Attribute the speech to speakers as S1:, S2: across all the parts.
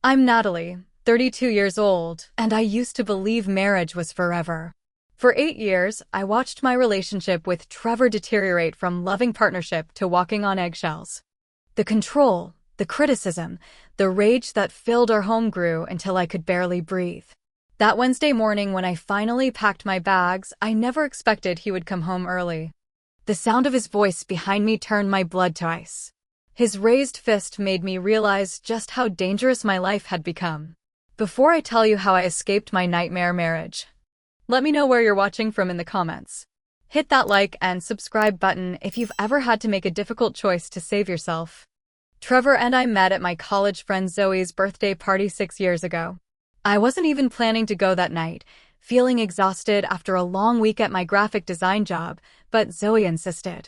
S1: I'm Natalie, 32 years old, and I used to believe marriage was forever. For 8 years, I watched my relationship with Trevor deteriorate from loving partnership to walking on eggshells. The control, the criticism, the rage that filled our home grew until I could barely breathe. That Wednesday morning when I finally packed my bags, I never expected he would come home early. The sound of his voice behind me turned my blood to ice. His raised fist made me realize just how dangerous my life had become. Before I tell you how I escaped my nightmare marriage, let me know where you're watching from in the comments. Hit that like and subscribe button if you've ever had to make a difficult choice to save yourself. Trevor and I met at my college friend Zoe's birthday party 6 years ago. I wasn't even planning to go that night, feeling exhausted after a long week at my graphic design job, but Zoe insisted.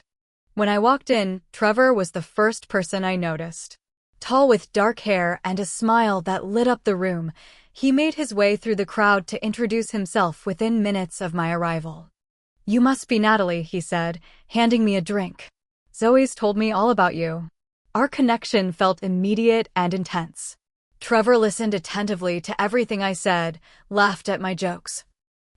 S1: When I walked in, Trevor was the first person I noticed. Tall with dark hair and a smile that lit up the room, he made his way through the crowd to introduce himself within minutes of my arrival. "You must be Natalie," he said, handing me a drink. "Zoe's told me all about you." Our connection felt immediate and intense. Trevor listened attentively to everything I said, laughed at my jokes,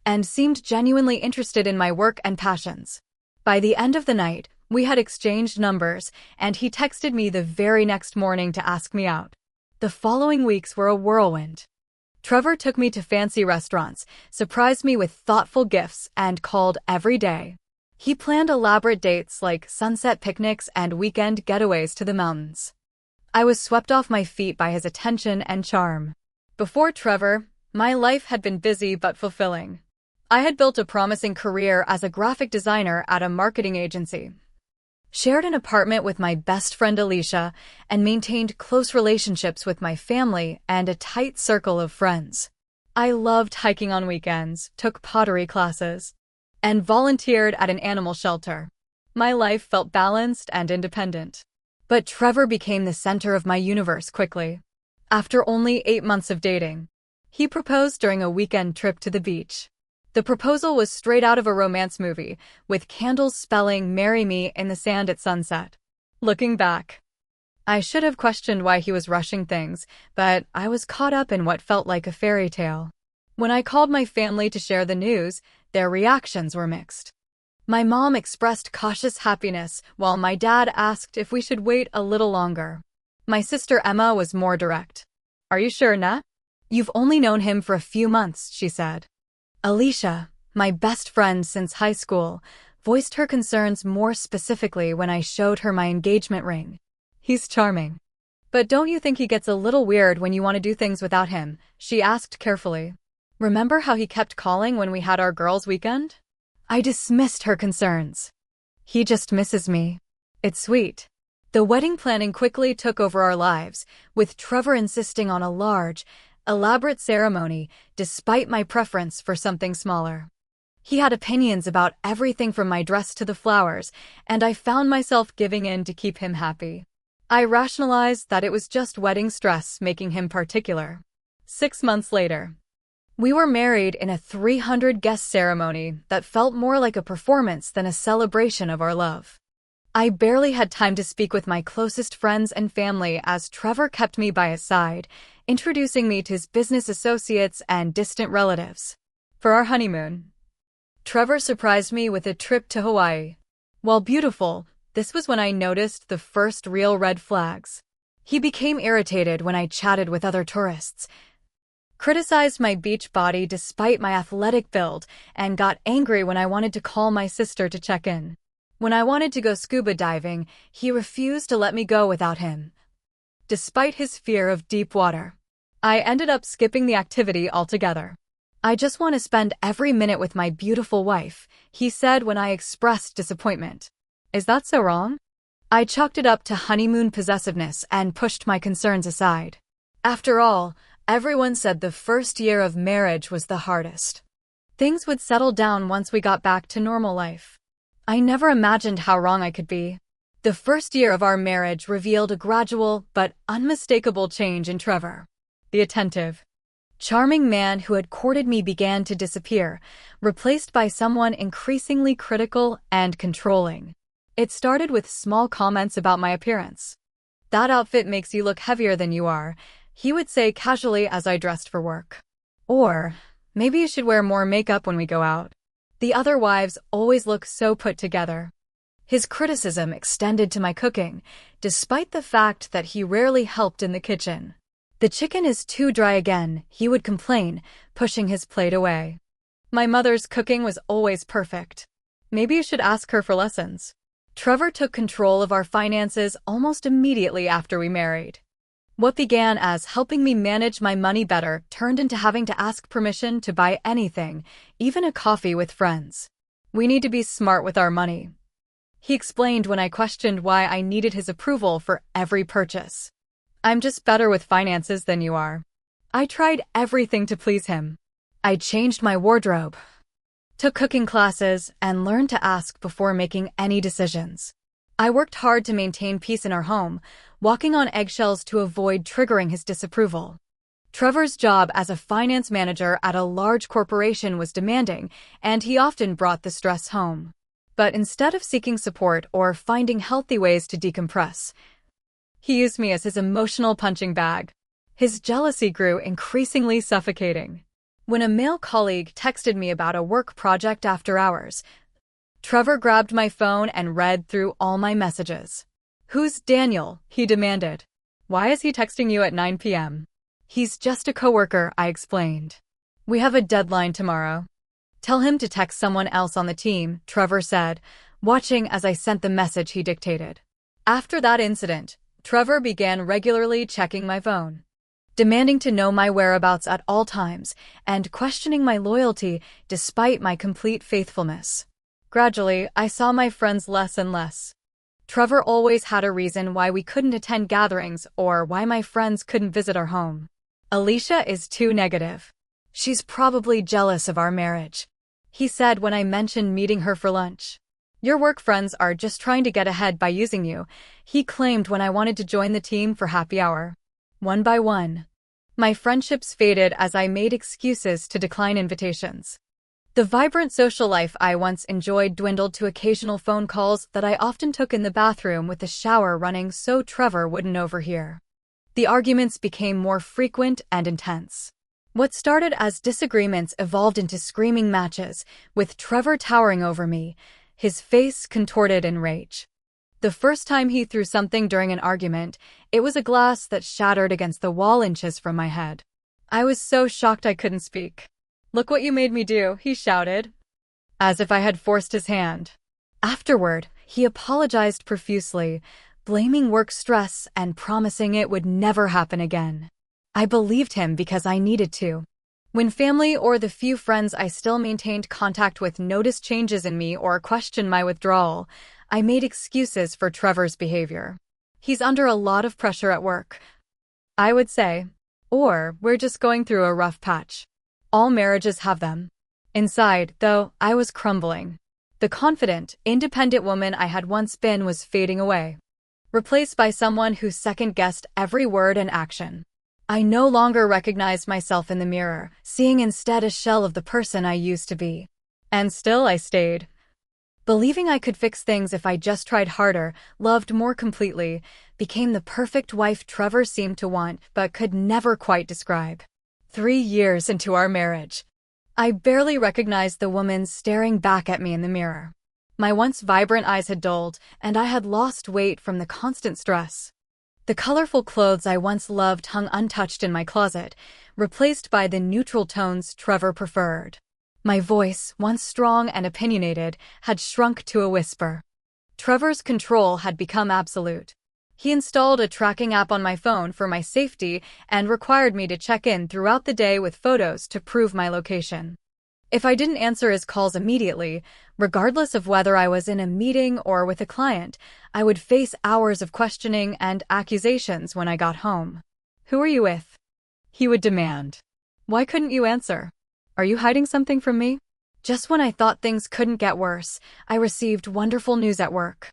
S1: and seemed genuinely interested in my work and passions. By the end of the night, we had exchanged numbers, and he texted me the very next morning to ask me out. The following weeks were a whirlwind. Trevor took me to fancy restaurants, surprised me with thoughtful gifts, and called every day. He planned elaborate dates like sunset picnics and weekend getaways to the mountains. I was swept off my feet by his attention and charm. Before Trevor, my life had been busy but fulfilling. I had built a promising career as a graphic designer at a marketing agency, shared an apartment with my best friend Alicia, and maintained close relationships with my family and a tight circle of friends. I loved hiking on weekends, took pottery classes, and volunteered at an animal shelter. My life felt balanced and independent. But Trevor became the center of my universe quickly. After only 8 months of dating, he proposed during a weekend trip to the beach. The proposal was straight out of a romance movie, with candles spelling "Marry me" in the sand at sunset. Looking back, I should have questioned why he was rushing things, but I was caught up in what felt like a fairy tale. When I called my family to share the news, their reactions were mixed. My mom expressed cautious happiness, while my dad asked if we should wait a little longer. My sister Emma was more direct. "Are you sure, Nat? You've only known him for a few months," she said. Alicia, my best friend since high school, voiced her concerns more specifically when I showed her my engagement ring. "He's charming. But don't you think he gets a little weird when you want to do things without him?" she asked carefully. "Remember how he kept calling when we had our girls' weekend?" I dismissed her concerns. "He just misses me." It's sweet. The wedding planning quickly took over our lives, with Trevor insisting on a large, elaborate ceremony despite my preference for something smaller. He had opinions about everything from my dress to the flowers, and I found myself giving in to keep him happy. I rationalized that it was just wedding stress making him particular. 6 months later, we were married in a 300-guest ceremony that felt more like a performance than a celebration of our love. I barely had time to speak with my closest friends and family as Trevor kept me by his side, introducing me to his business associates and distant relatives. For our honeymoon, Trevor surprised me with a trip to Hawaii. While beautiful, this was when I noticed the first real red flags. He became irritated when I chatted with other tourists, criticized my beach body despite my athletic build, and got angry when I wanted to call my sister to check in. When I wanted to go scuba diving, he refused to let me go without him, despite his fear of deep water. I ended up skipping the activity altogether. "I just want to spend every minute with my beautiful wife," he said when I expressed disappointment. Is that so wrong? I chalked it up to honeymoon possessiveness and pushed my concerns aside. After all, everyone said the first year of marriage was the hardest. Things would settle down once we got back to normal life. I never imagined how wrong I could be. The first year of our marriage revealed a gradual but unmistakable change in Trevor. The attentive, charming man who had courted me began to disappear, replaced by someone increasingly critical and controlling. It started with small comments about my appearance. "That outfit makes you look heavier than you are," he would say casually as I dressed for work. Or, maybe you should wear more makeup when we go out. The other wives always look so put together. His criticism extended to my cooking, despite the fact that he rarely helped in the kitchen. The chicken is too dry again, he would complain, pushing his plate away. My mother's cooking was always perfect. Maybe you should ask her for lessons. Trevor took control of our finances almost immediately after we married. What began as helping me manage my money better turned into having to ask permission to buy anything, even a coffee with friends. We need to be smart with our money, he explained when I questioned why I needed his approval for every purchase. I'm just better with finances than you are. I tried everything to please him. I changed my wardrobe, took cooking classes, and learned to ask before making any decisions. I worked hard to maintain peace in our home, walking on eggshells to avoid triggering his disapproval. Trevor's job as a finance manager at a large corporation was demanding, and he often brought the stress home. But instead of seeking support or finding healthy ways to decompress, he used me as his emotional punching bag. His jealousy grew increasingly suffocating. When a male colleague texted me about a work project after hours, Trevor grabbed my phone and read through all my messages. "Who's Daniel?" he demanded. "Why is he texting you at 9 p.m.? "He's just a coworker," I explained. "We have a deadline tomorrow." "Tell him to text someone else on the team," Trevor said, watching as I sent the message he dictated. After that incident, Trevor began regularly checking my phone, demanding to know my whereabouts at all times and questioning my loyalty despite my complete faithfulness. Gradually, I saw my friends less and less. Trevor always had a reason why we couldn't attend gatherings or why my friends couldn't visit our home. "Alicia is too negative. She's probably jealous of our marriage," he said when I mentioned meeting her for lunch. "Your work friends are just trying to get ahead by using you," he claimed when I wanted to join the team for happy hour. One by one, my friendships faded as I made excuses to decline invitations. The vibrant social life I once enjoyed dwindled to occasional phone calls that I often took in the bathroom with the shower running so Trevor wouldn't overhear. The arguments became more frequent and intense. What started as disagreements evolved into screaming matches, with Trevor towering over me, his face contorted in rage. The first time he threw something during an argument, it was a glass that shattered against the wall inches from my head. I was so shocked I couldn't speak. "Look what you made me do," he shouted, as if I had forced his hand. Afterward, he apologized profusely, blaming work stress and promising it would never happen again. I believed him because I needed to. When family or the few friends I still maintained contact with noticed changes in me or questioned my withdrawal, I made excuses for Trevor's behavior. "He's under a lot of pressure at work," I would say. Or, "We're just going through a rough patch." All marriages have them. Inside, though, I was crumbling. The confident, independent woman I had once been was fading away, replaced by someone who second-guessed every word and action. I no longer recognized myself in the mirror, seeing instead a shell of the person I used to be. And still I stayed, believing I could fix things if I just tried harder, loved more completely, became the perfect wife Trevor seemed to want but could never quite describe. 3 years into our marriage, I barely recognized the woman staring back at me in the mirror. My once vibrant eyes had dulled, and I had lost weight from the constant stress. The colorful clothes I once loved hung untouched in my closet, replaced by the neutral tones Trevor preferred. My voice, once strong and opinionated, had shrunk to a whisper. Trevor's control had become absolute. He installed a tracking app on my phone for my safety and required me to check in throughout the day with photos to prove my location. If I didn't answer his calls immediately, regardless of whether I was in a meeting or with a client, I would face hours of questioning and accusations when I got home. "Who are you with?" he would demand. "Why couldn't you answer? Are you hiding something from me?" Just when I thought things couldn't get worse, I received wonderful news at work.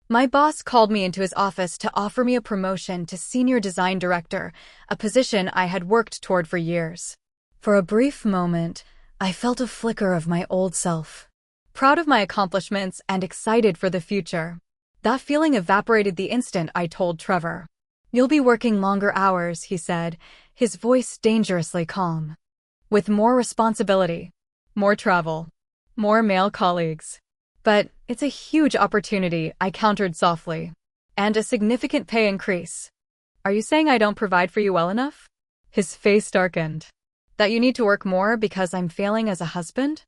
S1: My boss called me into his office to offer me a promotion to Senior Design Director, a position I had worked toward for years. For a brief moment, I felt a flicker of my old self, proud of my accomplishments and excited for the future. That feeling evaporated the instant I told Trevor. You'll be working longer hours, he said, his voice dangerously calm. With more responsibility, more travel, more male colleagues. But it's a huge opportunity, I countered softly. And a significant pay increase. Are you saying I don't provide for you well enough? His face darkened. That you need to work more because I'm failing as a husband?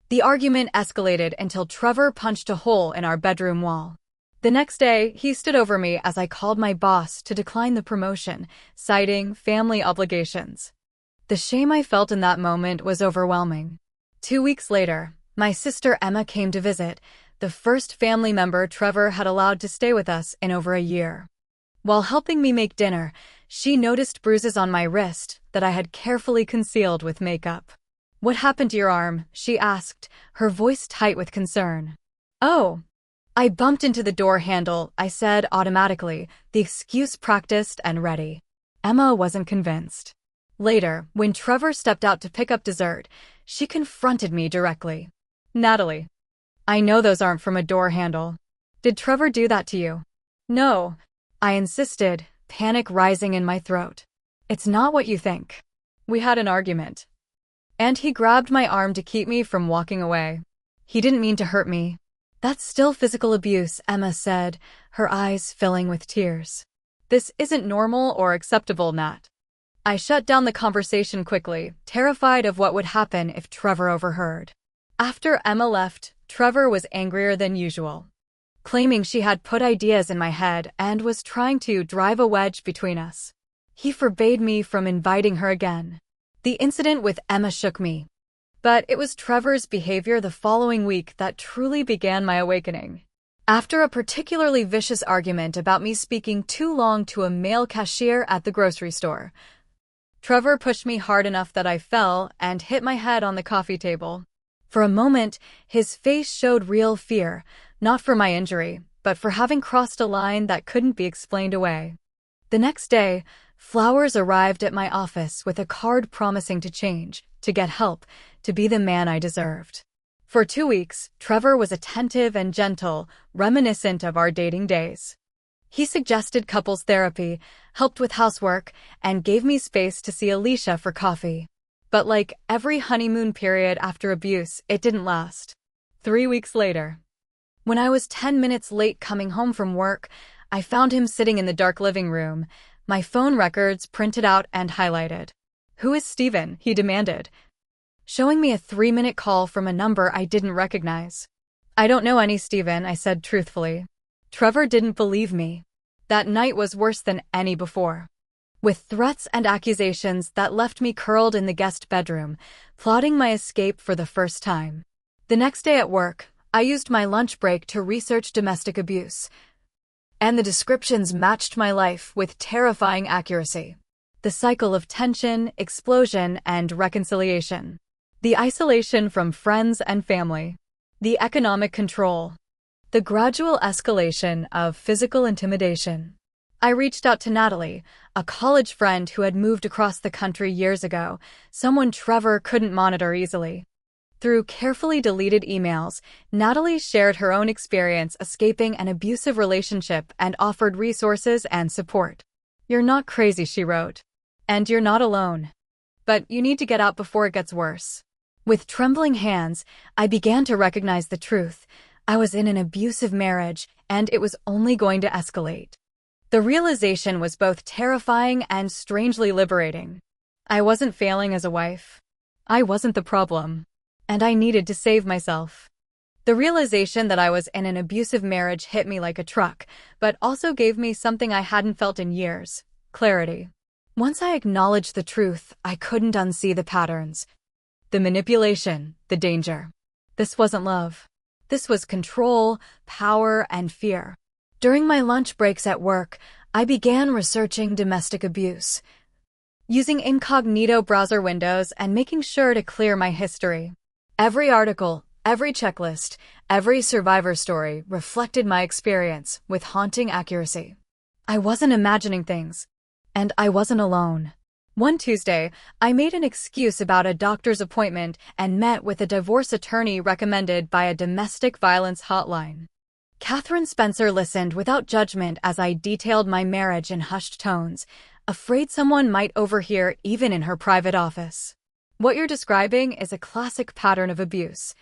S1: The argument escalated until Trevor punched a hole in our bedroom wall. The next day, he stood over me as I called my boss to decline the promotion, citing family obligations. The shame I felt in that moment was overwhelming. 2 weeks later, my sister Emma came to visit, the first family member Trevor had allowed to stay with us in over a year. While helping me make dinner, she noticed bruises on my wrist that I had carefully concealed with makeup. What happened to your arm? She asked, her voice tight with concern. Oh, I bumped into the door handle, I said automatically, the excuse practiced and ready. Emma wasn't convinced. Later, when Trevor stepped out to pick up dessert, she confronted me directly. Natalie, I know those aren't from a door handle. Did Trevor do that to you? No, I insisted, panic rising in my throat. It's not what you think. We had an argument. And he grabbed my arm to keep me from walking away. He didn't mean to hurt me. That's still physical abuse, Emma said, her eyes filling with tears. This isn't normal or acceptable, Nat. I shut down the conversation quickly, terrified of what would happen if Trevor overheard. After Emma left, Trevor was angrier than usual, claiming she had put ideas in my head and was trying to drive a wedge between us. He forbade me from inviting her again. The incident with Emma shook me. But it was Trevor's behavior the following week that truly began my awakening. After a particularly vicious argument about me speaking too long to a male cashier at the grocery store, Trevor pushed me hard enough that I fell and hit my head on the coffee table. For a moment, his face showed real fear, not for my injury, but for having crossed a line that couldn't be explained away. The next day, flowers arrived at my office with a card promising to change, to get help, to be the man I deserved. For 2 weeks, Trevor was attentive and gentle, reminiscent of our dating days. He suggested couples therapy, helped with housework, and gave me space to see Alicia for coffee. But like every honeymoon period after abuse, it didn't last. 3 weeks later, when I was 10 minutes late coming home from work, I found him sitting in the dark living room, my phone records printed out and highlighted. "Who is Steven?" he demanded, showing me a 3-minute call from a number I didn't recognize. "I don't know any Steven," I said truthfully. Trevor didn't believe me. That night was worse than any before, with threats and accusations that left me curled in the guest bedroom, plotting my escape for the first time. The next day at work, I used my lunch break to research domestic abuse, and the descriptions matched my life with terrifying accuracy. The cycle of tension, explosion, and reconciliation. The isolation from friends and family. The economic control. The gradual escalation of physical intimidation. I reached out to Natalie, a college friend who had moved across the country years ago, someone Trevor couldn't monitor easily. Through carefully deleted emails, Natalie shared her own experience escaping an abusive relationship and offered resources and support. "You're not crazy," she wrote. "And you're not alone. But you need to get out before it gets worse." With trembling hands, I began to recognize the truth. I was in an abusive marriage, and it was only going to escalate. The realization was both terrifying and strangely liberating. I wasn't failing as a wife. I wasn't the problem. And I needed to save myself. The realization that I was in an abusive marriage hit me like a truck, but also gave me something I hadn't felt in years: clarity. Once I acknowledged the truth, I couldn't unsee the patterns. The manipulation, the danger. This wasn't love. This was control, power, and fear. During my lunch breaks at work, I began researching domestic abuse, using incognito browser windows and making sure to clear my history. Every article, every checklist, every survivor story reflected my experience with haunting accuracy. I wasn't imagining things, and I wasn't alone. One Tuesday, I made an excuse about a doctor's appointment and met with a divorce attorney recommended by a domestic violence hotline. Catherine Spencer listened without judgment as I detailed my marriage in hushed tones, afraid someone might overhear even in her private office. What you're describing is a classic pattern of abuse,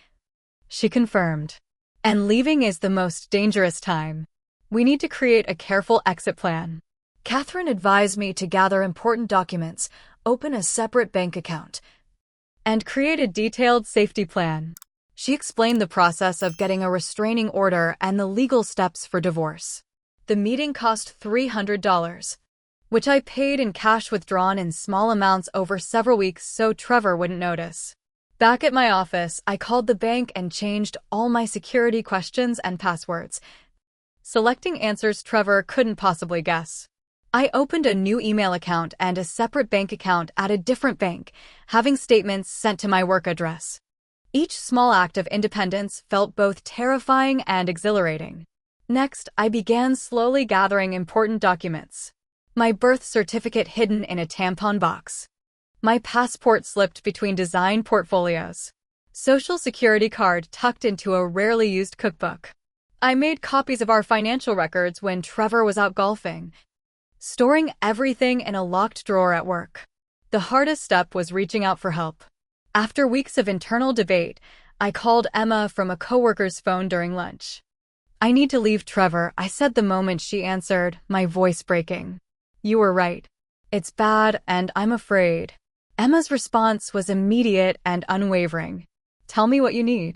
S1: she confirmed. And leaving is the most dangerous time. We need to create a careful exit plan. Catherine advised me to gather important documents, open a separate bank account, and create a detailed safety plan. She explained the process of getting a restraining order and the legal steps for divorce. The meeting cost $300, which I paid in cash withdrawn in small amounts over several weeks so Trevor wouldn't notice. Back at my office, I called the bank and changed all my security questions and passwords, selecting answers Trevor couldn't possibly guess. I opened a new email account and a separate bank account at a different bank, having statements sent to my work address. Each small act of independence felt both terrifying and exhilarating. Next, I began slowly gathering important documents. My birth certificate hidden in a tampon box. My passport slipped between design portfolios. Social security card tucked into a rarely used cookbook. I made copies of our financial records when Trevor was out golfing, storing everything in a locked drawer at work. The hardest step was reaching out for help. After weeks of internal debate, I called Emma from a coworker's phone during lunch. "I need to leave Trevor," I said the moment she answered, my voice breaking. "You were right. It's bad, and I'm afraid." Emma's response was immediate and unwavering. "Tell me what you need.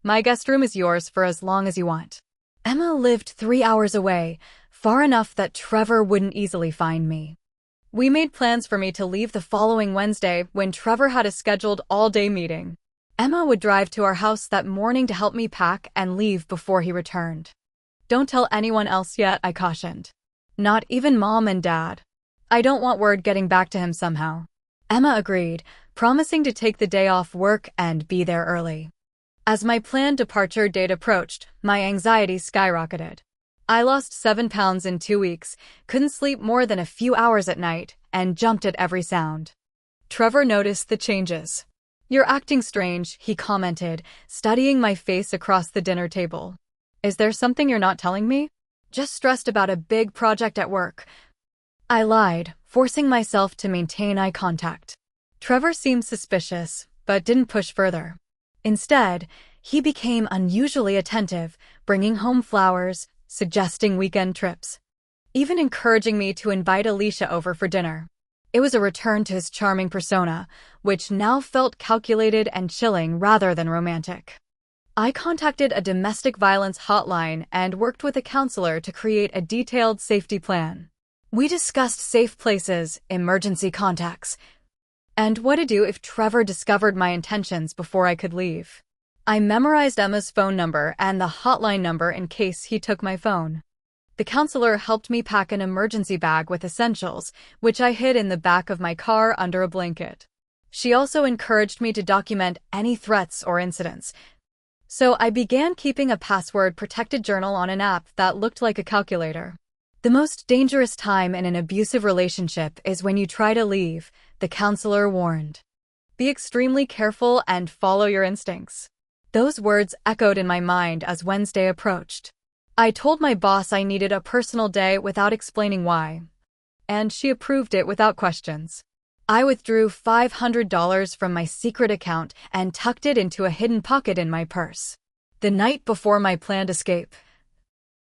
S1: My guest room is yours for as long as you want." Emma lived 3 hours away, far enough that Trevor wouldn't easily find me. We made plans for me to leave the following Wednesday when Trevor had a scheduled all-day meeting. Emma would drive to our house that morning to help me pack and leave before he returned. "Don't tell anyone else yet," I cautioned. "Not even Mom and Dad. I don't want word getting back to him somehow." Emma agreed, promising to take the day off work and be there early. As my planned departure date approached, my anxiety skyrocketed. I lost 7 pounds in 2 weeks, couldn't sleep more than a few hours at night, and jumped at every sound. Trevor noticed the changes. "You're acting strange," he commented, studying my face across the dinner table. "Is there something you're not telling me?" "Just stressed about a big project at work," I lied, forcing myself to maintain eye contact. Trevor seemed suspicious, but didn't push further. Instead, he became unusually attentive, bringing home flowers, suggesting weekend trips, even encouraging me to invite Alicia over for dinner. It was a return to his charming persona, which now felt calculated and chilling rather than romantic. I contacted a domestic violence hotline and worked with a counselor to create a detailed safety plan. We discussed safe places, emergency contacts, and what to do if Trevor discovered my intentions before I could leave. I memorized Emma's phone number and the hotline number in case he took my phone. The counselor helped me pack an emergency bag with essentials, which I hid in the back of my car under a blanket. She also encouraged me to document any threats or incidents, so I began keeping a password-protected journal on an app that looked like a calculator. "The most dangerous time in an abusive relationship is when you try to leave," the counselor warned. "Be extremely careful and follow your instincts." Those words echoed in my mind as Wednesday approached. I told my boss I needed a personal day without explaining why, and she approved it without questions. I withdrew $500 from my secret account and tucked it into a hidden pocket in my purse. The night before my planned escape,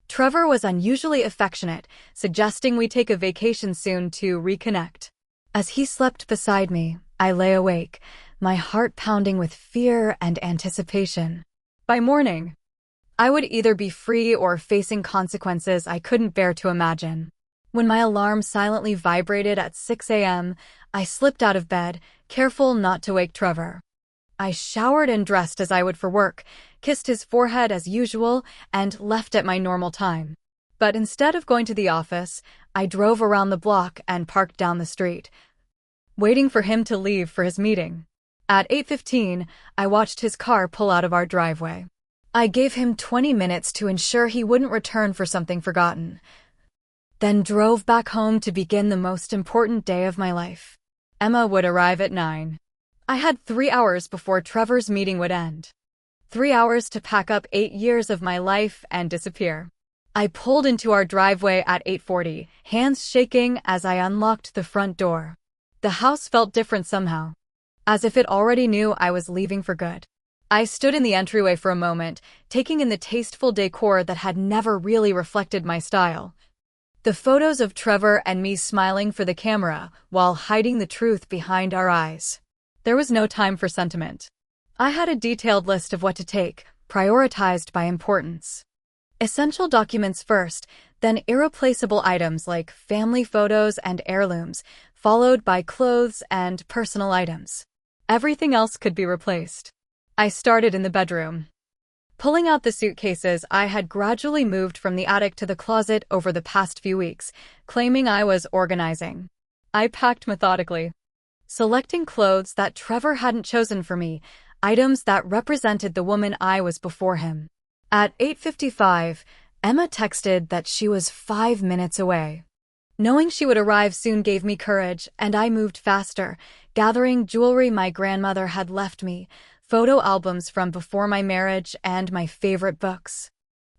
S1: Trevor was unusually affectionate, suggesting we take a vacation soon to reconnect. As he slept beside me, I lay awake, my heart pounding with fear and anticipation. By morning, I would either be free or facing consequences I couldn't bear to imagine. When my alarm silently vibrated at 6 a.m., I slipped out of bed, careful not to wake Trevor. I showered and dressed as I would for work, kissed his forehead as usual, and left at my normal time. But instead of going to the office, I drove around the block and parked down the street, waiting for him to leave for his meeting. At 8:15, I watched his car pull out of our driveway. I gave him 20 minutes to ensure he wouldn't return for something forgotten, then drove back home to begin the most important day of my life. Emma would arrive at 9. I had 3 hours before Trevor's meeting would end. 3 hours to pack up 8 years of my life and disappear. I pulled into our driveway at 8:40, hands shaking as I unlocked the front door. The house felt different somehow, as if it already knew I was leaving for good. I stood in the entryway for a moment, taking in the tasteful decor that had never really reflected my style. The photos of Trevor and me smiling for the camera while hiding the truth behind our eyes. There was no time for sentiment. I had a detailed list of what to take, prioritized by importance. Essential documents first, then irreplaceable items like family photos and heirlooms, followed by clothes and personal items. Everything else could be replaced. I started in the bedroom, pulling out the suitcases I had gradually moved from the attic to the closet over the past few weeks, claiming I was organizing. I packed methodically, selecting clothes that Trevor hadn't chosen for me, items that represented the woman I was before him. At 8:55, Emma texted that she was 5 minutes away. Knowing she would arrive soon gave me courage, and I moved faster, gathering jewelry my grandmother had left me, photo albums from before my marriage, and my favorite books.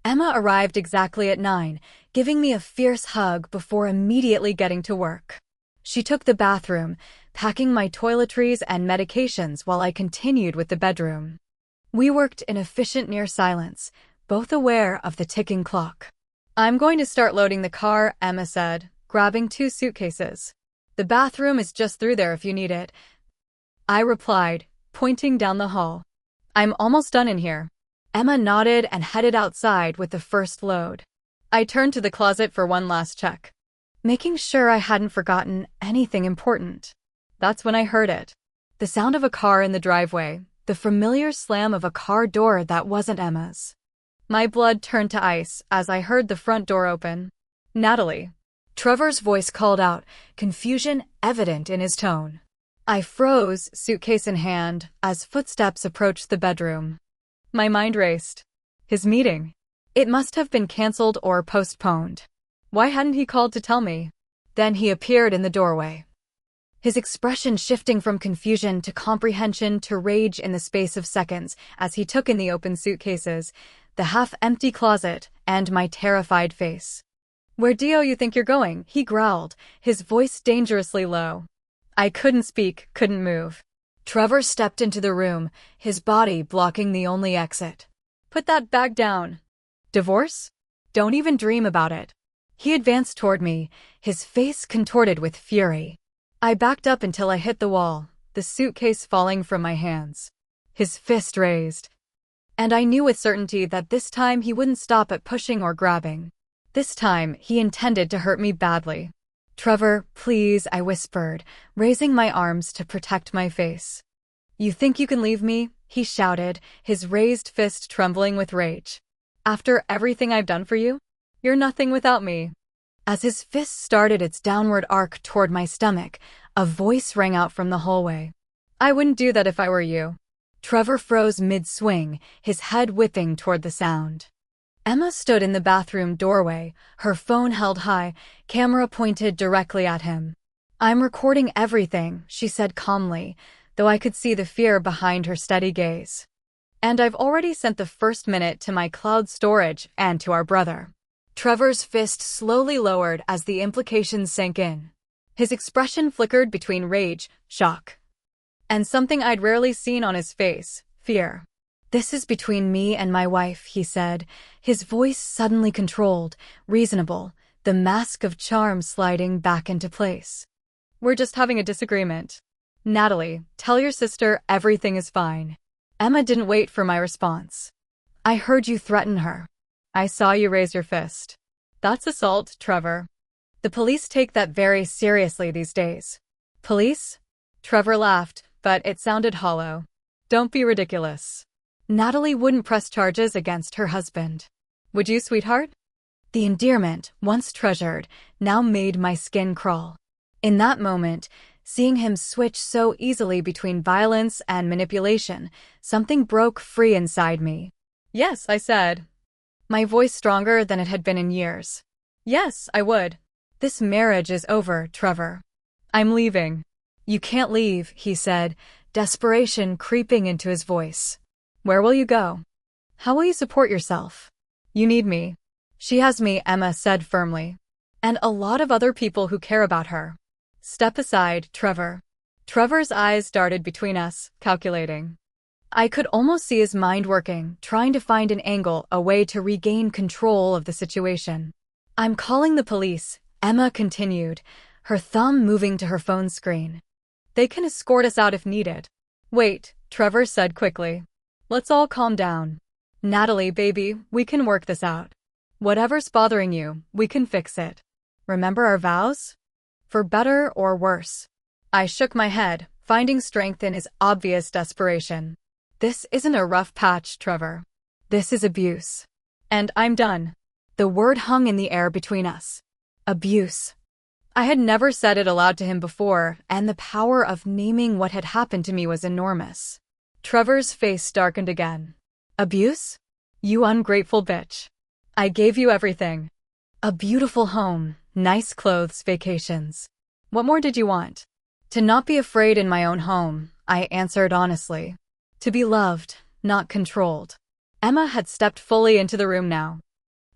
S1: Emma arrived exactly at 9, giving me a fierce hug before immediately getting to work. She took the bathroom, packing my toiletries and medications while I continued with the bedroom. We worked in efficient near silence, both aware of the ticking clock. "I'm going to start loading the car," Emma said, grabbing 2 suitcases. "The bathroom is just through there if you need it," I replied, pointing down the hall. "I'm almost done in here." Emma nodded and headed outside with the first load. I turned to the closet for one last check, making sure I hadn't forgotten anything important. That's when I heard it. The sound of a car in the driveway, the familiar slam of a car door that wasn't Emma's. My blood turned to ice as I heard the front door open. "Natalie." Trevor's voice called out, confusion evident in his tone. I froze, suitcase in hand, as footsteps approached the bedroom. My mind raced. His meeting. It must have been canceled or postponed. Why hadn't he called to tell me? Then he appeared in the doorway, his expression shifting from confusion to comprehension to rage in the space of seconds as he took in the open suitcases, the half-empty closet, and my terrified face. "Where do you think you're going?" he growled, his voice dangerously low. I couldn't speak, couldn't move. Trevor stepped into the room, his body blocking the only exit. "Put that bag down." "Divorce? Don't even dream about it." He advanced toward me, his face contorted with fury. I backed up until I hit the wall, the suitcase falling from my hands. His fist raised. And I knew with certainty that this time he wouldn't stop at pushing or grabbing. This time, he intended to hurt me badly. "Trevor, please," I whispered, raising my arms to protect my face. "You think you can leave me?" he shouted, his raised fist trembling with rage. "After everything I've done for you? You're nothing without me." As his fist started its downward arc toward my stomach, a voice rang out from the hallway. "I wouldn't do that if I were you." Trevor froze mid-swing, his head whipping toward the sound. Emma stood in the bathroom doorway, her phone held high, camera pointed directly at him. "I'm recording everything," she said calmly, though I could see the fear behind her steady gaze. "And I've already sent the first minute to my cloud storage and to our brother." Trevor's fist slowly lowered as the implications sank in. His expression flickered between rage, shock, and something I'd rarely seen on his face, fear. "This is between me and my wife," he said, his voice suddenly controlled, reasonable, the mask of charm sliding back into place. "We're just having a disagreement. Natalie, tell your sister everything is fine." Emma didn't wait for my response. "I heard you threaten her. I saw you raise your fist." "That's assault, Trevor. The police take that very seriously these days." "Police?" Trevor laughed, but it sounded hollow. "Don't be ridiculous. Natalie wouldn't press charges against her husband. Would you, sweetheart?" The endearment, once treasured, now made my skin crawl. In that moment, seeing him switch so easily between violence and manipulation, something broke free inside me. "Yes," I said, my voice stronger than it had been in years. "Yes, I would. This marriage is over, Trevor. I'm leaving." "You can't leave," he said, desperation creeping into his voice. Where will you go? How will you support yourself? You need me. She has me, Emma said firmly. And a lot of other people who care about her. Step aside, Trevor. Trevor's eyes darted between us, calculating. I could almost see his mind working, trying to find an angle, a way to regain control of the situation. I'm calling the police, Emma continued, her thumb moving to her phone screen. They can escort us out if needed. Wait, Trevor said quickly. Let's all calm down. Natalie, baby, we can work this out. Whatever's bothering you, we can fix it. Remember our vows? For better or worse. I shook my head, finding strength in his obvious desperation. This isn't a rough patch, Trevor. This is abuse. And I'm done. The word hung in the air between us. Abuse. I had never said it aloud to him before, and the power of naming what had happened to me was enormous. Trevor's face darkened again. Abuse? You ungrateful bitch. I gave you everything. A beautiful home, nice clothes, vacations. What more did you want? To not be afraid in my own home, I answered honestly. To be loved, not controlled. Emma had stepped fully into the room now,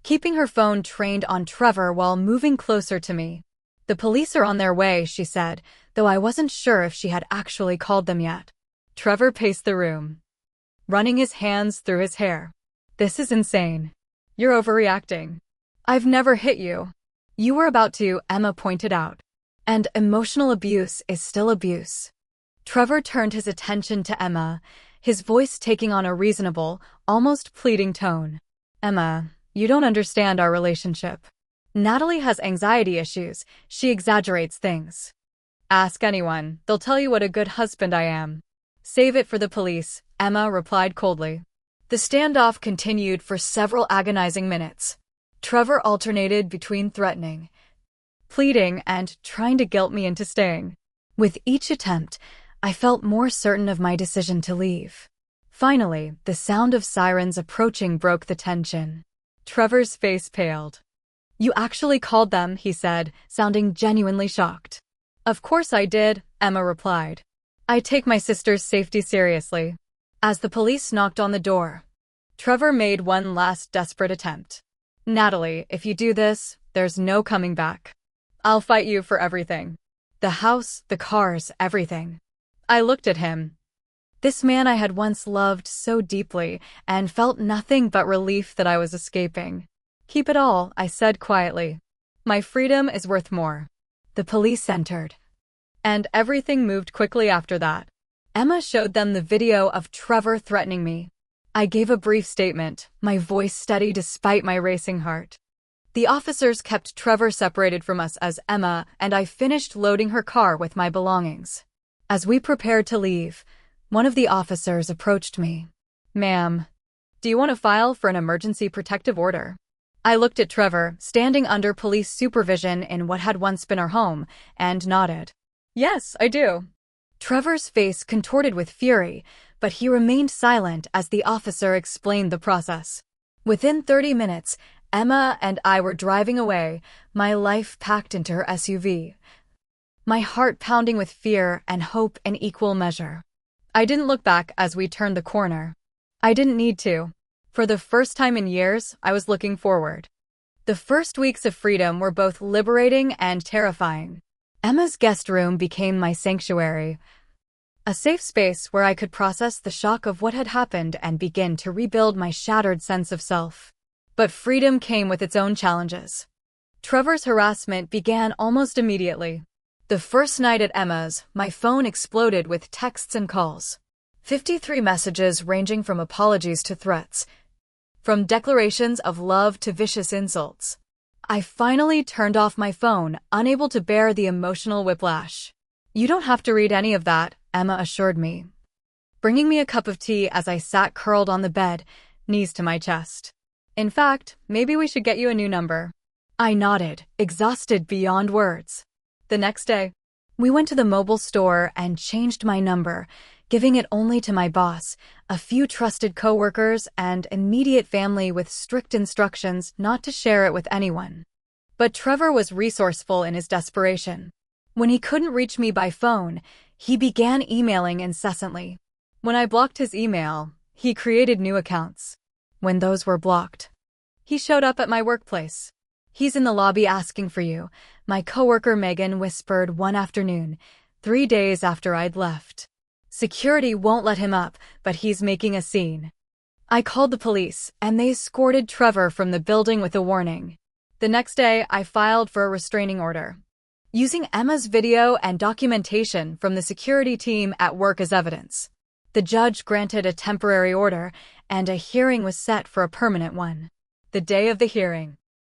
S1: keeping her phone trained on Trevor while moving closer to me. The police are on their way, she said, though I wasn't sure if she had actually called them yet. Trevor paced the room, running his hands through his hair. This is insane. You're overreacting. I've never hit you. You were about to, Emma pointed out. And emotional abuse is still abuse. Trevor turned his attention to Emma, his voice taking on a reasonable, almost pleading tone. Emma, you don't understand our relationship. Natalie has anxiety issues. She exaggerates things. Ask anyone. They'll tell you what a good husband I am. Save it for the police, Emma replied coldly. The standoff continued for several agonizing minutes. Trevor alternated between threatening, pleading, and trying to guilt me into staying. With each attempt, I felt more certain of my decision to leave. Finally, the sound of sirens approaching broke the tension. Trevor's face paled. You actually called them, he said, sounding genuinely shocked. Of course I did, Emma replied. I take my sister's safety seriously. As the police knocked on the door, Trevor made one last desperate attempt. Natalie, if you do this, there's no coming back. I'll fight you for everything. The house, the cars, everything. I looked at him. This man I had once loved so deeply and felt nothing but relief that I was escaping. Keep it all, I said quietly. My freedom is worth more. The police entered. And everything moved quickly after that. Emma showed them the video of Trevor threatening me. I gave a brief statement, my voice steady despite my racing heart. The officers kept Trevor separated from us as Emma and I finished loading her car with my belongings. As we prepared to leave, one of the officers approached me. Ma'am, do you want to file for an emergency protective order? I looked at Trevor, standing under police supervision in what had once been our home, and nodded. Yes, I do. Trevor's face contorted with fury, but he remained silent as the officer explained the process. Within 30 minutes, Emma and I were driving away, my life packed into her SUV. My heart pounding with fear and hope in equal measure. I didn't look back as we turned the corner. I didn't need to. For the first time in years, I was looking forward. The first weeks of freedom were both liberating and terrifying. Emma's guest room became my sanctuary, a safe space where I could process the shock of what had happened and begin to rebuild my shattered sense of self. But freedom came with its own challenges. Trevor's harassment began almost immediately. The first night at Emma's, my phone exploded with texts and calls. 53 messages ranging from apologies to threats, from declarations of love to vicious insults. I finally turned off my phone, unable to bear the emotional whiplash. You don't have to read any of that, Emma assured me, bringing me a cup of tea as I sat curled on the bed, knees to my chest. In fact, maybe we should get you a new number. I nodded, exhausted beyond words. The next day, we went to the mobile store and changed my number, giving it only to my boss, a few trusted coworkers, and immediate family with strict instructions not to share it with anyone. But Trevor was resourceful in his desperation. When he couldn't reach me by phone, he began emailing incessantly. When I blocked his email, He created new accounts. When those were blocked, he showed up at my workplace. "He's in the lobby asking for you," my coworker Megan whispered one afternoon, 3 days after I'd left. "Security won't let him up, but he's making a scene." I called the police, and they escorted Trevor from the building with a warning. The next day, I filed for a restraining order, using Emma's video and documentation from the security team at work as evidence. The judge granted a temporary order, and a hearing was set for a permanent one. The day of the hearing,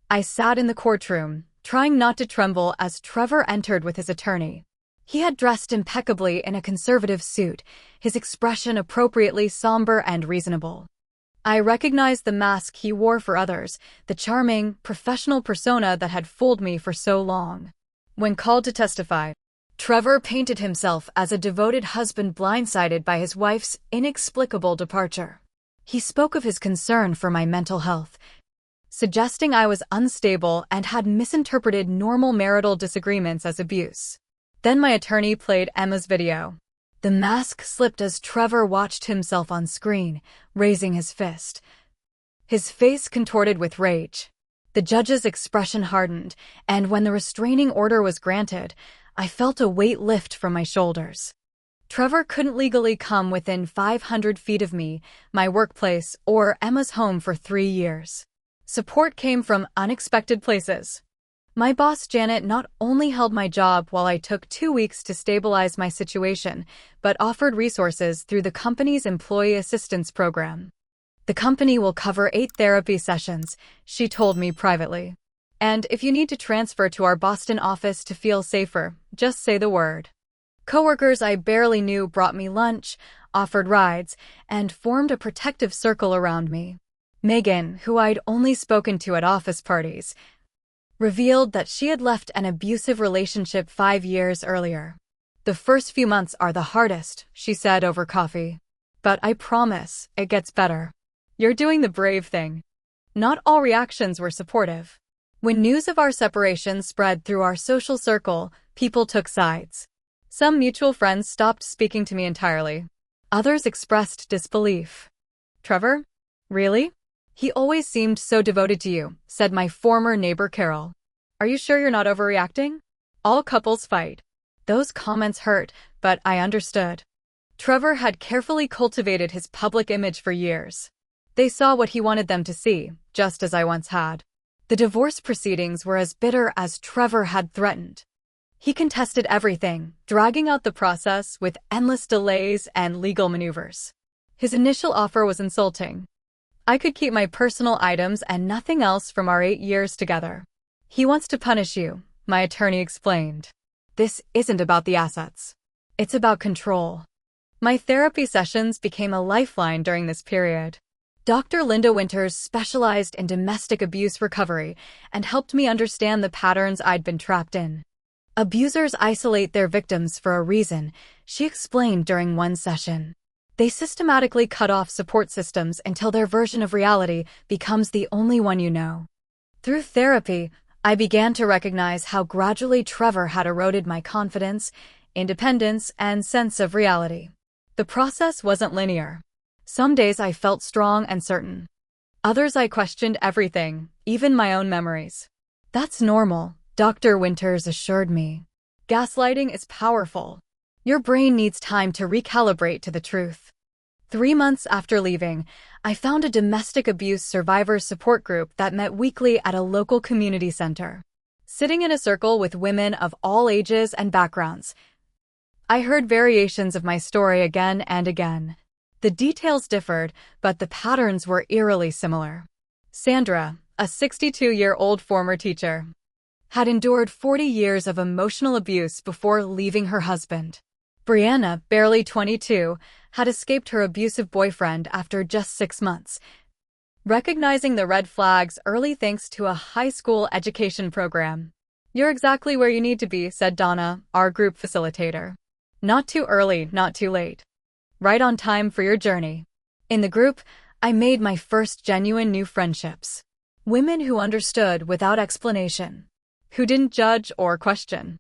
S1: I sat in the courtroom, trying not to tremble as Trevor entered with his attorney. He had dressed impeccably in a conservative suit, his expression appropriately somber and reasonable. I recognized the mask he wore for others, the charming, professional persona that had fooled me for so long. When called to testify, Trevor painted himself as a devoted husband blindsided by his wife's inexplicable departure. He spoke of his concern for my mental health, suggesting I was unstable and had misinterpreted normal marital disagreements as abuse. Then my attorney played Emma's video. The mask slipped as Trevor watched himself on screen, raising his fist. His face contorted with rage. The judge's expression hardened, and when the restraining order was granted, I felt a weight lift from my shoulders. Trevor couldn't legally come within 500 feet of me, my workplace, or Emma's home for 3 years. Support came from unexpected places. My boss Janet not only held my job while I took 2 weeks to stabilize my situation, but offered resources through the company's employee assistance program. "The company will cover 8 therapy sessions," she told me privately. "And if you need to transfer to our Boston office to feel safer, just say the word." Coworkers I barely knew brought me lunch, offered rides, and formed a protective circle around me. Megan, who I'd only spoken to at office parties, revealed that she had left an abusive relationship 5 years earlier. "The first few months are the hardest," she said over coffee. "But I promise, it gets better. You're doing the brave thing." Not all reactions were supportive. When news of our separation spread through our social circle, people took sides. Some mutual friends stopped speaking to me entirely. Others expressed disbelief. "Trevor? Really? He always seemed so devoted to you," said my former neighbor Carol. "Are you sure you're not overreacting? All couples fight." Those comments hurt, but I understood. Trevor had carefully cultivated his public image for years. They saw what he wanted them to see, just as I once had. The divorce proceedings were as bitter as Trevor had threatened. He contested everything, dragging out the process with endless delays and legal maneuvers. His initial offer was insulting. I could keep my personal items and nothing else from our 8 years together. "He wants to punish you," my attorney explained. "This isn't about the assets. It's about control." My therapy sessions became a lifeline during this period. Dr. Linda Winters specialized in domestic abuse recovery and helped me understand the patterns I'd been trapped in. "Abusers isolate their victims for a reason," she explained during one session. "They systematically cut off support systems until their version of reality becomes the only one you know." Through therapy, I began to recognize how gradually Trevor had eroded my confidence, independence, and sense of reality. The process wasn't linear. Some days I felt strong and certain. Others I questioned everything, even my own memories. "That's normal," Dr. Winters assured me. "Gaslighting is powerful. Your brain needs time to recalibrate to the truth." 3 months after leaving, I found a domestic abuse survivors support group that met weekly at a local community center. Sitting in a circle with women of all ages and backgrounds, I heard variations of my story again and again. The details differed, but the patterns were eerily similar. Sandra, a 62-year-old former teacher, had endured 40 years of emotional abuse before leaving her husband. Brianna, barely 22, had escaped her abusive boyfriend after just 6 months, recognizing the red flags early thanks to a high school education program. "You're exactly where you need to be," said Donna, our group facilitator. "Not too early, not too late. Right on time for your journey." In the group, I made my first genuine new friendships. Women who understood without explanation, who didn't judge or question,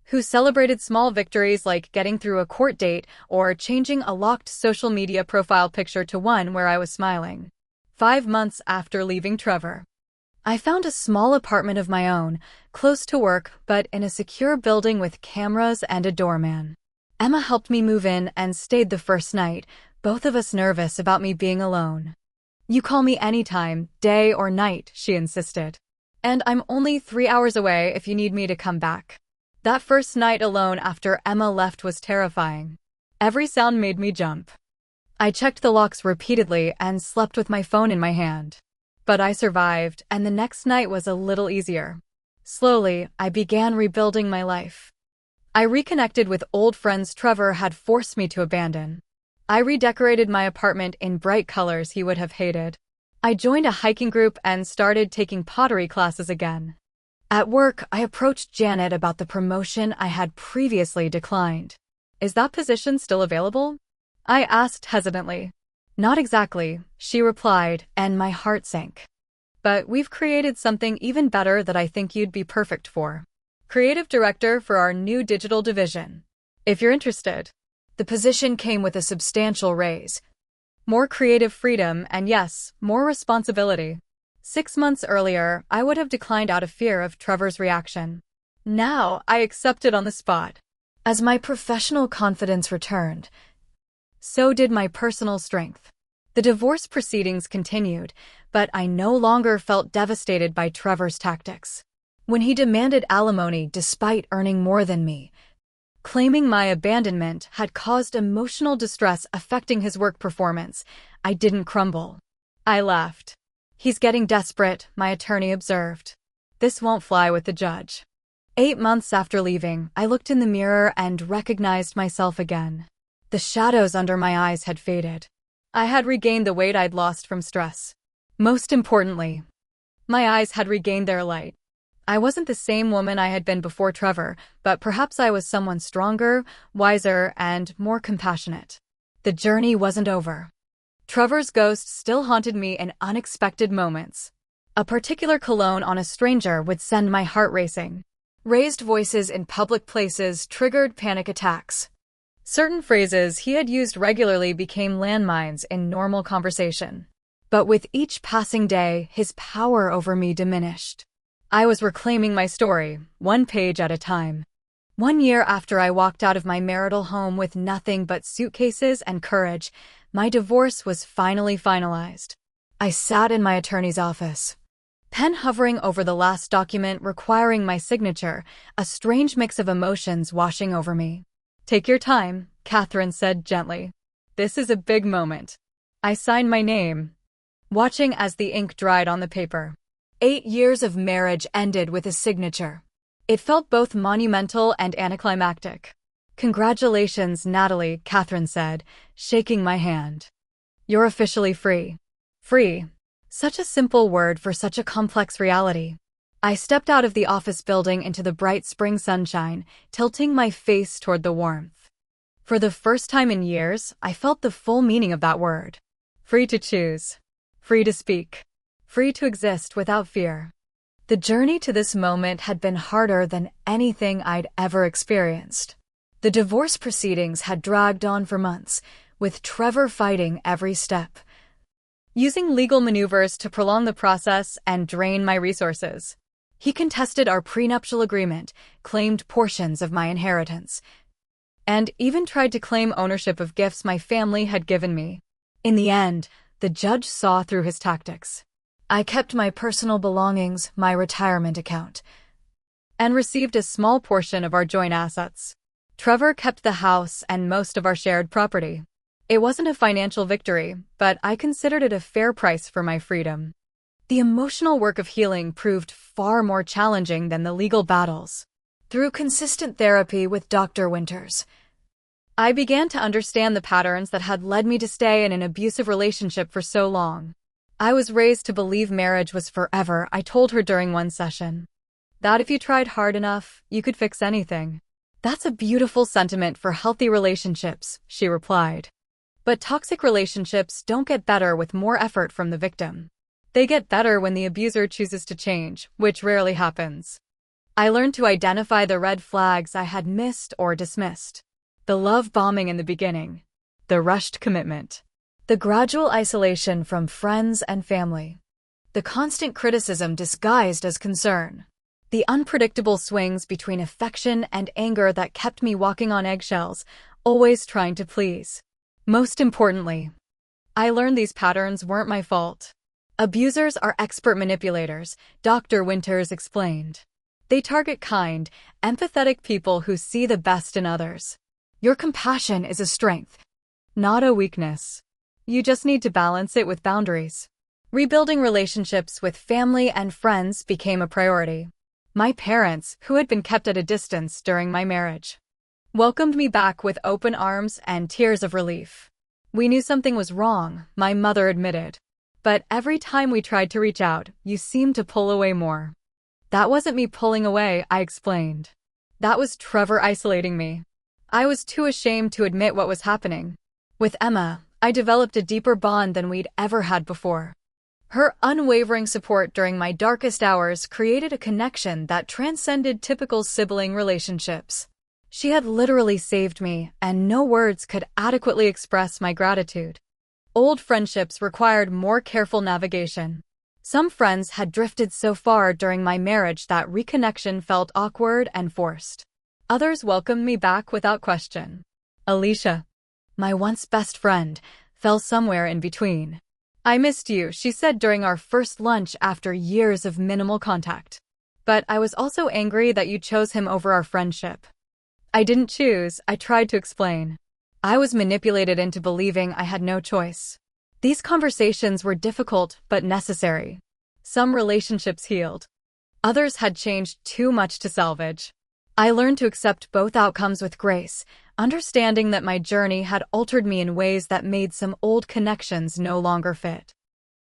S1: who celebrated small victories like getting through a court date or changing a locked social media profile picture to one where I was smiling. 5 months after leaving Trevor, I found a small apartment of my own, close to work but in a secure building with cameras and a doorman. Emma helped me move in and stayed the first night, both of us nervous about me being alone. "You call me anytime, day or night," she insisted. "And I'm only 3 hours away if you need me to come back." That first night alone after Emma left was terrifying. Every sound made me jump. I checked the locks repeatedly and slept with my phone in my hand. But I survived, and the next night was a little easier. Slowly, I began rebuilding my life. I reconnected with old friends Trevor had forced me to abandon. I redecorated my apartment in bright colors he would have hated. I joined a hiking group and started taking pottery classes again. At work, I approached Janet about the promotion I had previously declined. "Is that position still available?" I asked hesitantly. "Not exactly," she replied, and my heart sank. "But we've created something even better that I think you'd be perfect for. Creative director for our new digital division. If you're interested." The position came with a substantial raise. More creative freedom and, yes, more responsibility. 6 months earlier, I would have declined out of fear of Trevor's reaction. Now, I accepted on the spot. As my professional confidence returned, so did my personal strength. The divorce proceedings continued, but I no longer felt devastated by Trevor's tactics. When he demanded alimony despite earning more than me, claiming my abandonment had caused emotional distress affecting his work performance, I didn't crumble. I laughed. "He's getting desperate," my attorney observed. "This won't fly with the judge." 8 months after leaving, I looked in the mirror and recognized myself again. The shadows under my eyes had faded. I had regained the weight I'd lost from stress. Most importantly, my eyes had regained their light. I wasn't the same woman I had been before Trevor, but perhaps I was someone stronger, wiser, and more compassionate. The journey wasn't over. Trevor's ghost still haunted me in unexpected moments. A particular cologne on a stranger would send my heart racing. Raised voices in public places triggered panic attacks. Certain phrases he had used regularly became landmines in normal conversation. But with each passing day, his power over me diminished. I was reclaiming my story, one page at a time. 1 year after I walked out of my marital home with nothing but suitcases and courage, my divorce was finally finalized. I sat in my attorney's office, pen hovering over the last document requiring my signature, a strange mix of emotions washing over me. "Take your time," Catherine said gently. "This is a big moment." I signed my name, watching as the ink dried on the paper. 8 years of marriage ended with a signature. It felt both monumental and anticlimactic. "Congratulations, Natalie," Catherine said, shaking my hand. "You're officially free." Free. Such a simple word for such a complex reality. I stepped out of the office building into the bright spring sunshine, tilting my face toward the warmth. For the first time in years, I felt the full meaning of that word. Free to choose. Free to speak. Free to exist without fear. The journey to this moment had been harder than anything I'd ever experienced. The divorce proceedings had dragged on for months, with Trevor fighting every step, using legal maneuvers to prolong the process and drain my resources. He contested our prenuptial agreement, claimed portions of my inheritance, and even tried to claim ownership of gifts my family had given me. In the end, the judge saw through his tactics. I kept my personal belongings, my retirement account, and received a small portion of our joint assets. Trevor kept the house and most of our shared property. It wasn't a financial victory, but I considered it a fair price for my freedom. The emotional work of healing proved far more challenging than the legal battles. Through consistent therapy with Dr. Winters, I began to understand the patterns that had led me to stay in an abusive relationship for so long. I was raised to believe marriage was forever, I told her during one session. That if you tried hard enough, you could fix anything. That's a beautiful sentiment for healthy relationships, she replied. But toxic relationships don't get better with more effort from the victim. They get better when the abuser chooses to change, which rarely happens. I learned to identify the red flags I had missed or dismissed. The love bombing in the beginning, the rushed commitment, the gradual isolation from friends and family, the constant criticism disguised as concern, the unpredictable swings between affection and anger that kept me walking on eggshells, always trying to please. Most importantly, I learned these patterns weren't my fault. Abusers are expert manipulators, Dr. Winters explained. They target kind, empathetic people who see the best in others. Your compassion is a strength, not a weakness. You just need to balance it with boundaries. Rebuilding relationships with family and friends became a priority. My parents, who had been kept at a distance during my marriage, welcomed me back with open arms and tears of relief. We knew something was wrong, my mother admitted. But every time we tried to reach out, you seemed to pull away more. That wasn't me pulling away, I explained. That was Trevor isolating me. I was too ashamed to admit what was happening. With Emma, I developed a deeper bond than we'd ever had before. Her unwavering support during my darkest hours created a connection that transcended typical sibling relationships. She had literally saved me, and no words could adequately express my gratitude. Old friendships required more careful navigation. Some friends had drifted so far during my marriage that reconnection felt awkward and forced. Others welcomed me back without question. Alicia, my once best friend, fell somewhere in between. I missed you, she said during our first lunch after years of minimal contact. But I was also angry that you chose him over our friendship. I didn't choose, I tried to explain. I was manipulated into believing I had no choice. These conversations were difficult but necessary. Some relationships healed. Others had changed too much to salvage. I learned to accept both outcomes with grace, understanding that my journey had altered me in ways that made some old connections no longer fit.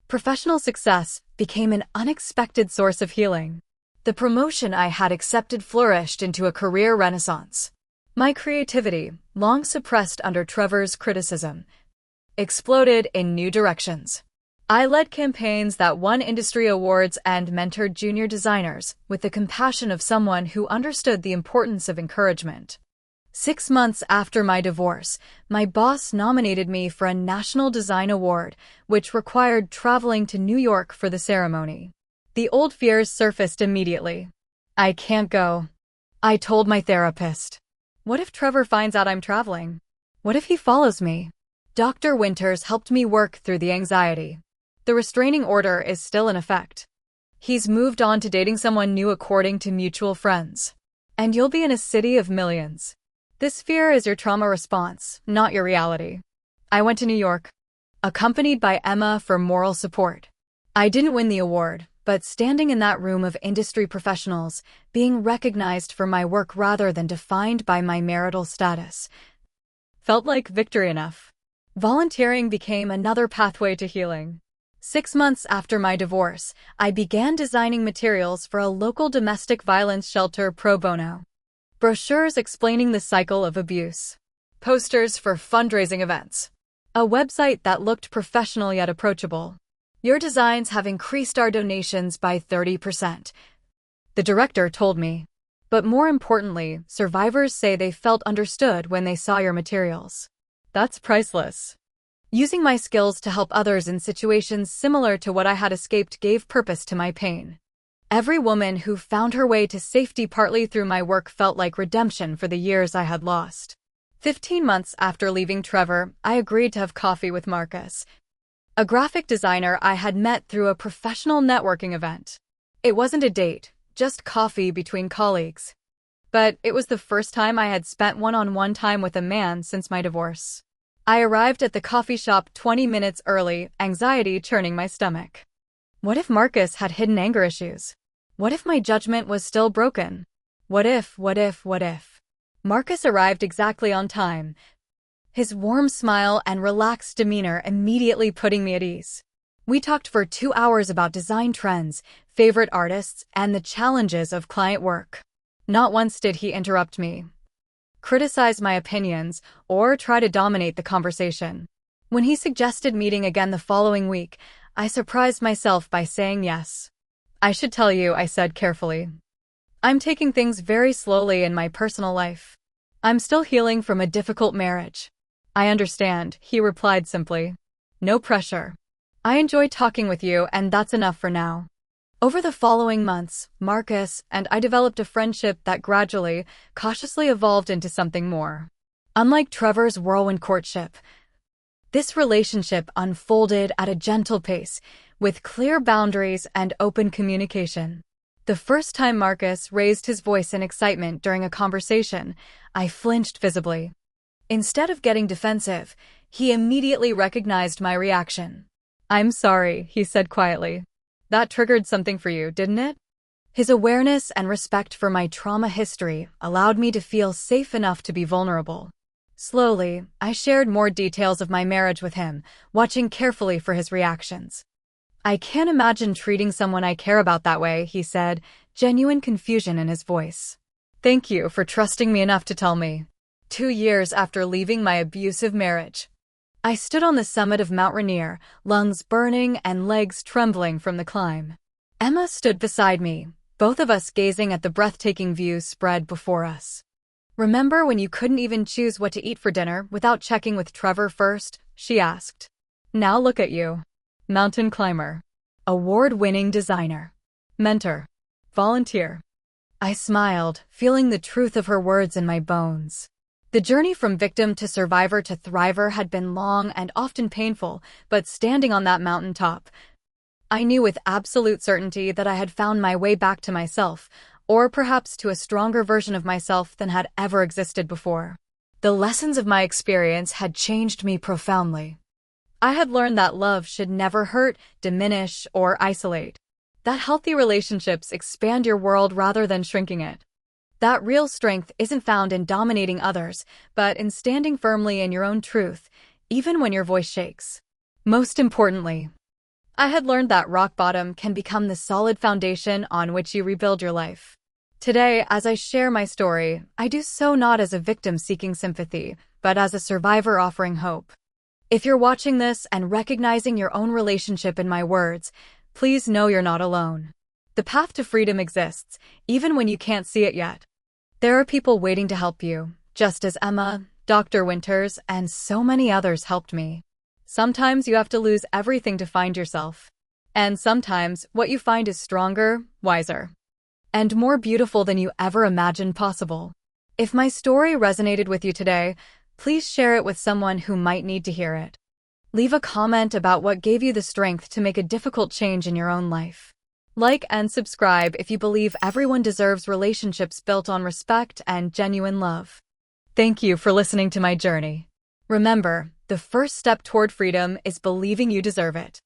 S1: Professional success became an unexpected source of healing. The promotion I had accepted flourished into a career renaissance. My creativity, long suppressed under Trevor's criticism, exploded in new directions. I led campaigns that won industry awards and mentored junior designers with the compassion of someone who understood the importance of encouragement. 6 months after my divorce, my boss nominated me for a National Design Award, which required traveling to New York for the ceremony. The old fears surfaced immediately. I can't go, I told my therapist. What if Trevor finds out I'm traveling? What if he follows me? Dr. Winters helped me work through the anxiety. The restraining order is still in effect. He's moved on to dating someone new according to mutual friends. And you'll be in a city of millions. This fear is your trauma response, not your reality. I went to New York, accompanied by Emma for moral support. I didn't win the award, but standing in that room of industry professionals, being recognized for my work rather than defined by my marital status, felt like victory enough. Volunteering became another pathway to healing. 6 months after my divorce, I began designing materials for a local domestic violence shelter pro bono. Brochures explaining the cycle of abuse. Posters for fundraising events. A website that looked professional yet approachable. Your designs have increased our donations by 30%. The director told me. But more importantly, survivors say they felt understood when they saw your materials. That's priceless. Using my skills to help others in situations similar to what I had escaped gave purpose to my pain. Every woman who found her way to safety partly through my work felt like redemption for the years I had lost. 15 months after leaving Trevor, I agreed to have coffee with Marcus, a graphic designer I had met through a professional networking event. It wasn't a date, just coffee between colleagues. But it was the first time I had spent one-on-one time with a man since my divorce. I arrived at the coffee shop 20 minutes early, anxiety churning my stomach. What if Marcus had hidden anger issues? What if my judgment was still broken? What if? Marcus arrived exactly on time, his warm smile and relaxed demeanor immediately putting me at ease. We talked for 2 hours about design trends, favorite artists, and the challenges of client work. Not once did he interrupt me, criticize my opinions, or try to dominate the conversation. When he suggested meeting again the following week, I surprised myself by saying yes. I should tell you, I said carefully. I'm taking things very slowly in my personal life. I'm still healing from a difficult marriage. I understand, he replied simply. No pressure. I enjoy talking with you, and that's enough for now. Over the following months, Marcus and I developed a friendship that gradually, cautiously evolved into something more. Unlike Trevor's whirlwind courtship, this relationship unfolded at a gentle pace, with clear boundaries and open communication. The first time Marcus raised his voice in excitement during a conversation, I flinched visibly. Instead of getting defensive, he immediately recognized my reaction. I'm sorry, he said quietly. That triggered something for you, didn't it? His awareness and respect for my trauma history allowed me to feel safe enough to be vulnerable. Slowly, I shared more details of my marriage with him, watching carefully for his reactions. I can't imagine treating someone I care about that way, he said, genuine confusion in his voice. Thank you for trusting me enough to tell me. 2 years after leaving my abusive marriage, I stood on the summit of Mount Rainier, lungs burning and legs trembling from the climb. Emma stood beside me, both of us gazing at the breathtaking view spread before us. Remember when you couldn't even choose what to eat for dinner without checking with Trevor first? She asked. Now look at you. Mountain climber. Award-winning designer. Mentor. Volunteer. I smiled, feeling the truth of her words in my bones. The journey from victim to survivor to thriver had been long and often painful, but standing on that mountaintop, I knew with absolute certainty that I had found my way back to myself, or perhaps to a stronger version of myself than had ever existed before. The lessons of my experience had changed me profoundly. I had learned that love should never hurt, diminish, or isolate. That healthy relationships expand your world rather than shrinking it. That real strength isn't found in dominating others, but in standing firmly in your own truth, even when your voice shakes. Most importantly, I had learned that rock bottom can become the solid foundation on which you rebuild your life. Today, as I share my story, I do so not as a victim seeking sympathy, but as a survivor offering hope. If you're watching this and recognizing your own relationship in my words, please know you're not alone. The path to freedom exists, even when you can't see it yet. There are people waiting to help you, just as Emma, Dr. Winters, and so many others helped me. Sometimes you have to lose everything to find yourself. And sometimes what you find is stronger, wiser, and more beautiful than you ever imagined possible. If my story resonated with you today, please share it with someone who might need to hear it. Leave a comment about what gave you the strength to make a difficult change in your own life. Like and subscribe if you believe everyone deserves relationships built on respect and genuine love. Thank you for listening to my journey. Remember, the first step toward freedom is believing you deserve it.